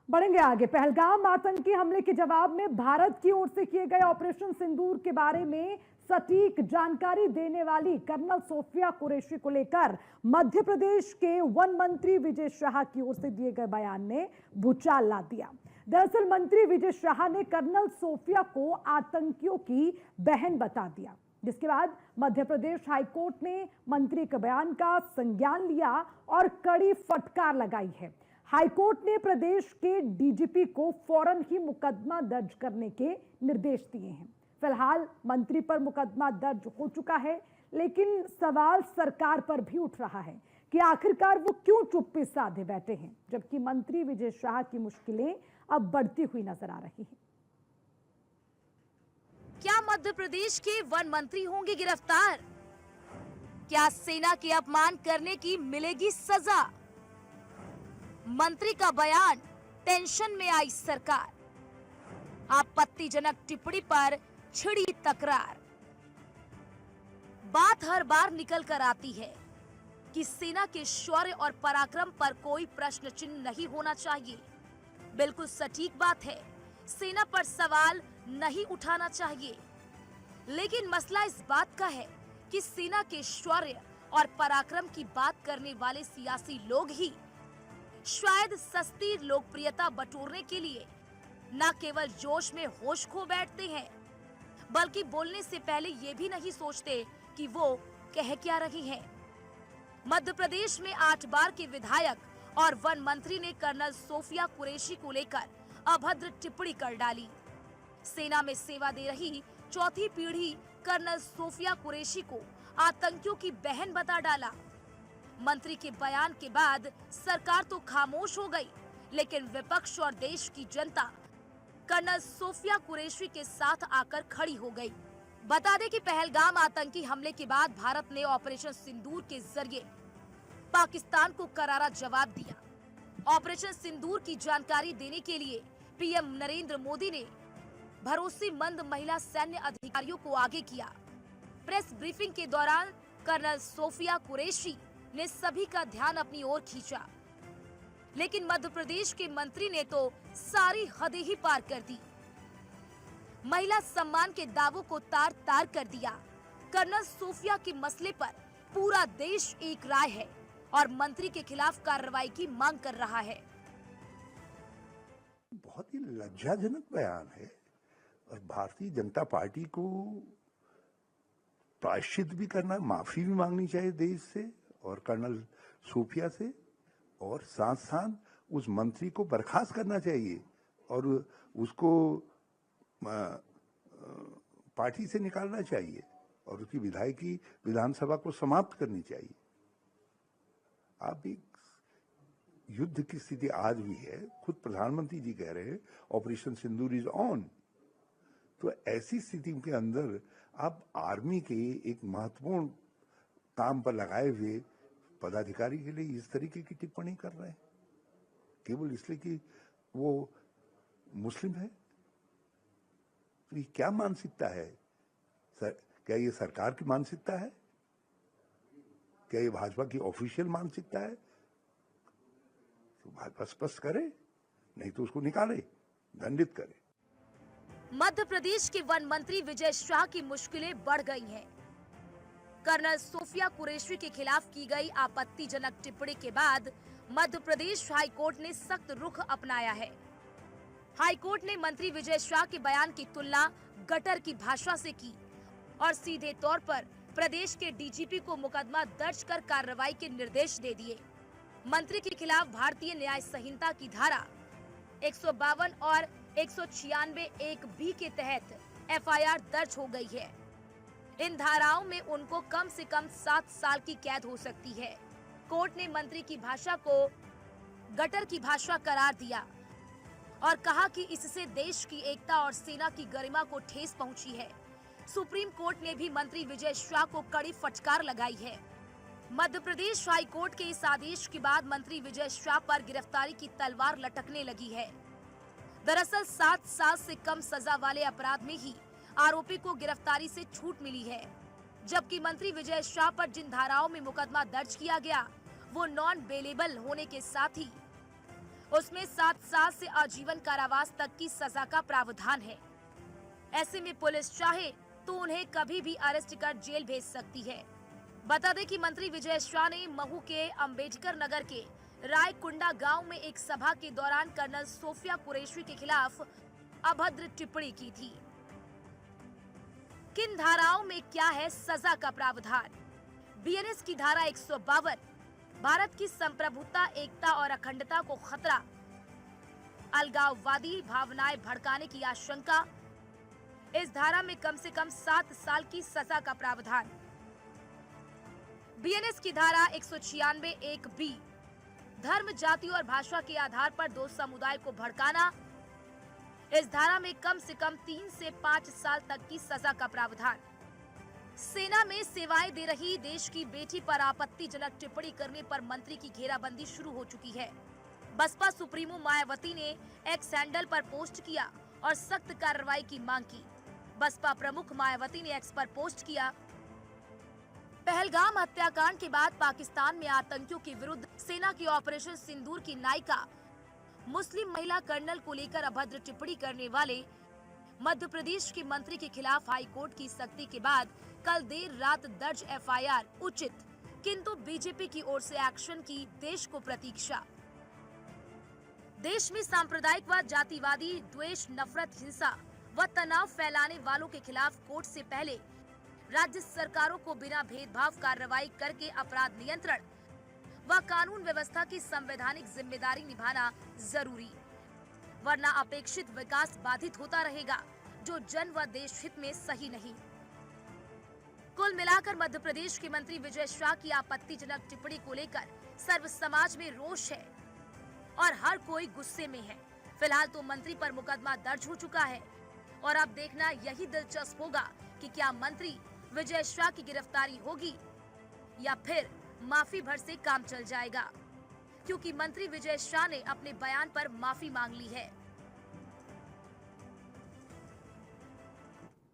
बढ़ेंगे आगे। पहलगाम आतंकी हमले के जवाब में भारत की ओर से किए गए ऑपरेशन सिंदूर के बारे में सटीक जानकारी देने वाली कर्नल सोफिया कुरैशी को लेकर मध्य प्रदेश के वन मंत्री विजय शाह की ओर से दिए गए बयान ने भूचाल ला दिया। दरअसल मंत्री विजय शाह ने कर्नल सोफिया को आतंकियों की बहन बता दिया, जिसके बाद मध्य प्रदेश हाईकोर्ट ने मंत्री के बयान का संज्ञान लिया और कड़ी फटकार लगाई है। हाईकोर्ट ने प्रदेश के डीजीपी को फौरन ही मुकदमा दर्ज करने के निर्देश दिए हैं। फिलहाल मंत्री पर मुकदमा दर्ज हो चुका है, लेकिन सवाल सरकार पर भी उठ रहा है कि आखिरकार वो क्यों चुप्पी साधे बैठे हैं, जबकि मंत्री विजय शाह की मुश्किलें अब बढ़ती हुई नजर आ रही हैं। क्या मध्य प्रदेश के वन मंत्री होंगे गिरफ्तार? क्या सेना के अपमान करने की मिलेगी सजा? मंत्री का बयान, टेंशन में आई सरकार। आपत्तिजनक टिप्पणी पर छिड़ी तकरार। बात हर बार निकल कर आती है कि सेना के शौर्य और पराक्रम पर कोई प्रश्न चिन्ह नहीं होना चाहिए। बिल्कुल सटीक बात है, सेना पर सवाल नहीं उठाना चाहिए। लेकिन मसला इस बात का है कि सेना के शौर्य और पराक्रम की बात करने वाले सियासी लोग ही शायद सस्ती लोकप्रियता बटोरने के लिए न केवल जोश में होश खो बैठते हैं, बल्कि बोलने से पहले ये भी नहीं सोचते कि वो कह क्या रही हैं। मध्य प्रदेश में 8 बार के विधायक और वन मंत्री ने कर्नल सोफिया कुरैशी को लेकर अभद्र टिप्पणी कर डाली। सेना में सेवा दे रही चौथी पीढ़ी कर्नल सोफिया कुरैशी को आतंकियों की बहन बता डाला। मंत्री के बयान के बाद सरकार तो खामोश हो गई, लेकिन विपक्ष और देश की जनता कर्नल सोफिया कुरैशी के साथ आकर खड़ी हो गई। बता दें कि पहलगाम आतंकी हमले के बाद भारत ने ऑपरेशन सिंदूर के जरिए पाकिस्तान को करारा जवाब दिया। ऑपरेशन सिंदूर की जानकारी देने के लिए पीएम नरेंद्र मोदी ने भरोसेमंद महिला सैन्य अधिकारियों को आगे किया। प्रेस ब्रीफिंग के दौरान कर्नल सोफिया कुरैशी ने सभी का ध्यान अपनी ओर खींचा, लेकिन मध्य प्रदेश के मंत्री ने तो सारी हदें ही पार कर दी। महिला सम्मान के दावों को तार तार कर दिया। कर्नल सोफिया के मसले पर पूरा देश एक राय है और मंत्री के खिलाफ कार्रवाई की मांग कर रहा है। बहुत ही लज्जाजनक बयान है और भारतीय जनता पार्टी को प्रायश्चित भी करना, माफी भी मांगनी चाहिए देश से और कर्नल सोफिया से, और साथ साथ उस मंत्री को बर्खास्त करना चाहिए और उसको पार्टी से निकालना चाहिए और उसकी विधायकी विधानसभा को समाप्त करनी चाहिए। आप एक युद्ध की स्थिति आज भी है, खुद प्रधानमंत्री जी कह रहे हैं ऑपरेशन सिंदूर इज ऑन। तो ऐसी स्थिति के अंदर आप आर्मी के एक महत्वपूर्ण काम पर लगाए हुए पदाधिकारी के लिए इस तरीके की टिप्पणी कर रहे हैं, केवल इसलिए कि वो मुस्लिम है। तो ये क्या मानसिकता है क्या ये सरकार की मानसिकता है? क्या ये भाजपा की ऑफिशियल मानसिकता है? तो भाजपा स्पष्ट करे, नहीं तो उसको निकाले, दंडित करे। मध्य प्रदेश के वन मंत्री विजय शाह की मुश्किलें बढ़ गई हैं। कर्नल सोफिया कुरैशी के खिलाफ की गई आपत्तिजनक टिप्पणी के बाद मध्य प्रदेश हाईकोर्ट ने सख्त रुख अपनाया है। हाईकोर्ट ने मंत्री विजय शाह के बयान की तुलना गटर की भाषा से की और सीधे तौर पर प्रदेश के डीजीपी को मुकदमा दर्ज कर कार्रवाई के निर्देश दे दिए। मंत्री के खिलाफ भारतीय न्याय संहिता की धारा 152 और 196(1)(b) के तहत एफआईआर दर्ज हो गई है। इन धाराओं में उनको कम से कम 7 साल की कैद हो सकती है। कोर्ट ने मंत्री की भाषा को गटर की भाषा करार दिया और कहा कि इससे देश की एकता और सेना की गरिमा को ठेस पहुंची है। सुप्रीम कोर्ट ने भी मंत्री विजय शाह को कड़ी फटकार लगाई है। मध्य प्रदेश हाई कोर्ट के इस आदेश के बाद मंत्री विजय शाह पर गिरफ्तारी की तलवार लटकने लगी है। दरअसल 7 साल से कम सजा वाले अपराध में ही आरोपी को गिरफ्तारी से छूट मिली है, जबकि मंत्री विजय शाह पर जिन धाराओं में मुकदमा दर्ज किया गया वो नॉन बेलेबल होने के साथ ही उसमें 7 साल से आजीवन कारावास तक की सजा का प्रावधान है। ऐसे में पुलिस चाहे तो उन्हें कभी भी अरेस्ट कर जेल भेज सकती है। बता दें कि मंत्री विजय शाह ने महू के अंबेडकर नगर के रायकुंडा गांव में एक सभा के दौरान कर्नल सोफिया कुरैशी के खिलाफ अभद्र टिप्पणी की थी। किन धाराओं में क्या है सजा का प्रावधान? बीएनएस की धारा 152, भारत की संप्रभुता, एकता और अखंडता को खतरा, अलगाववादी भावनाएं भड़काने की आशंका। इस धारा में कम से कम 7 साल की सजा का प्रावधान। बीएनएस की धारा 196 एक बी, धर्म, जाति और भाषा के आधार पर दो समुदाय को भड़काना। इस धारा में कम से कम 3 से 5 साल तक की सजा का प्रावधान। सेना में सेवाएं दे रही देश की बेटी पर आपत्तिजनक टिप्पणी करने पर मंत्री की घेराबंदी शुरू हो चुकी है। बसपा सुप्रीमो मायावती ने एक्स हैंडल पर पोस्ट किया और सख्त कार्रवाई की मांग की। बसपा प्रमुख मायावती ने एक्स पर पोस्ट किया, पहलगाम हत्याकांड के बाद पाकिस्तान में आतंकियों के विरुद्ध सेना की ऑपरेशन सिंदूर की नायिका मुस्लिम महिला कर्नल को लेकर अभद्र टिप्पणी करने वाले मध्य प्रदेश के मंत्री के खिलाफ हाई कोर्ट की सख्ती के बाद कल देर रात दर्ज एफआईआर उचित, किंतु बीजेपी की ओर से एक्शन की देश को प्रतीक्षा। देश में सांप्रदायिकवाद, जातिवादी द्वेष, नफरत, हिंसा व तनाव फैलाने वालों के खिलाफ कोर्ट से पहले राज्य सरकारों को बिना भेदभाव कार्रवाई करके अपराध नियंत्रण व कानून व्यवस्था की संवैधानिक जिम्मेदारी निभाना जरूरी, वरना अपेक्षित विकास बाधित होता रहेगा, जो जन व देश हित में सही नहीं। कुल मिलाकर मध्य प्रदेश के मंत्री विजय शाह की आपत्तिजनक टिप्पणी को लेकर सर्व समाज में रोष है और हर कोई गुस्से में है। फिलहाल तो मंत्री पर मुकदमा दर्ज हो चुका है और अब देखना यही दिलचस्प होगा कि क्या मंत्री विजय शाह की गिरफ्तारी होगी या फिर माफी भर से काम चल जाएगा, क्योंकि मंत्री विजय शाह ने अपने बयान पर माफी मांग ली है।